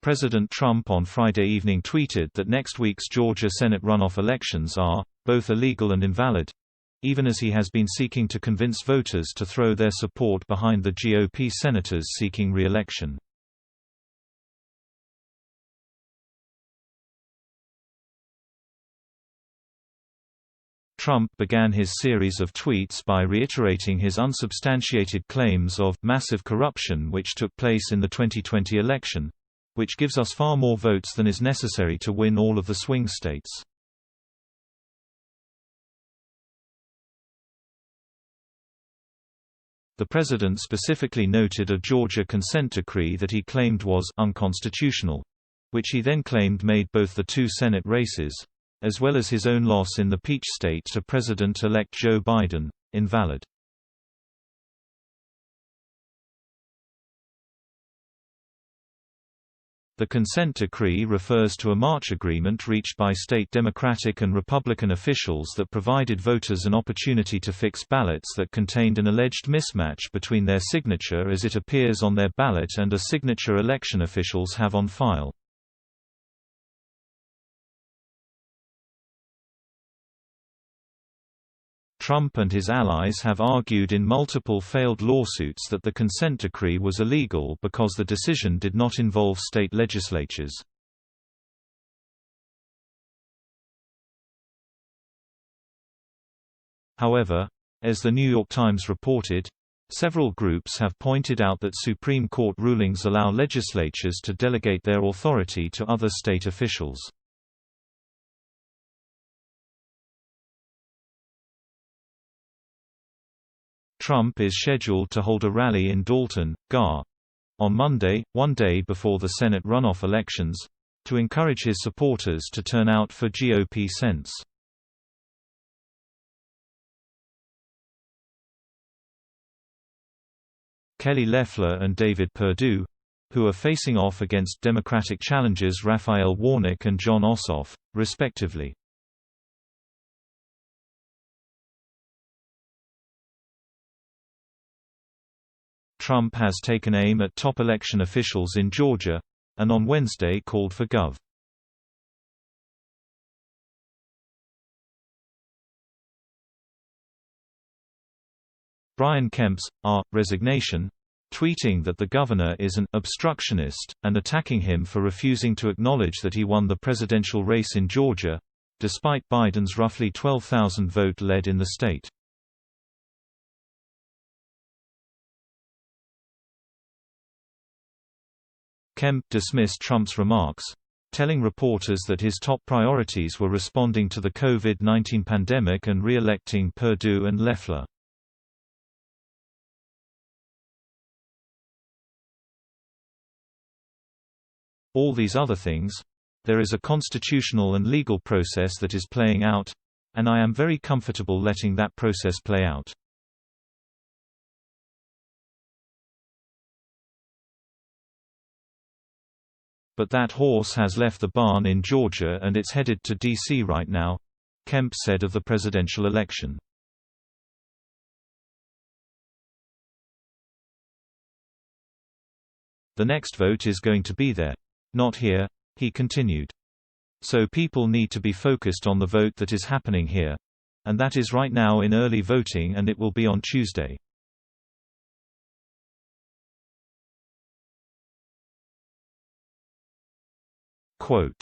President Trump on Friday evening tweeted that next week's Georgia Senate runoff elections are both illegal and invalid, even as he has been seeking to convince voters to throw their support behind the GOP senators seeking re-election. Trump began his series of tweets by reiterating his unsubstantiated claims of massive corruption which took place in the 2020 election, which gives us far more votes than is necessary to win all of the swing states. The president specifically noted a Georgia consent decree that he claimed was unconstitutional, which he then claimed made both the two Senate races, as well as his own loss in the Peach State to President-elect Joe Biden, invalid. The consent decree refers to a March agreement reached by state Democratic and Republican officials that provided voters an opportunity to fix ballots that contained an alleged mismatch between their signature as it appears on their ballot and a signature election officials have on file. Trump and his allies have argued in multiple failed lawsuits that the consent decree was illegal because the decision did not involve state legislatures. However, as the New York Times reported, several groups have pointed out that Supreme Court rulings allow legislatures to delegate their authority to other state officials. Trump is scheduled to hold a rally in Dalton, GA, on Monday, one day before the Senate runoff elections, to encourage his supporters to turn out for GOP Sense. Kelly Loeffler and David Perdue, who are facing off against Democratic challengers Raphael Warnock and Jon Ossoff, respectively. Trump has taken aim at top election officials in Georgia, and on Wednesday called for Gov. Brian Kemp's resignation, tweeting that the governor is an obstructionist, and attacking him for refusing to acknowledge that he won the presidential race in Georgia, despite Biden's roughly 12,000 vote lead in the state. Kemp dismissed Trump's remarks, telling reporters that his top priorities were responding to the COVID-19 pandemic and re-electing Perdue and Loeffler. All these other things, there is a constitutional and legal process that is playing out, and I am very comfortable letting that process play out. But that horse has left the barn in Georgia and it's headed to D.C. right now, Kemp said of the presidential election. The next vote is going to be there, not here, he continued. So people need to be focused on the vote that is happening here. And that is right now in early voting, and it will be on Tuesday. Quote,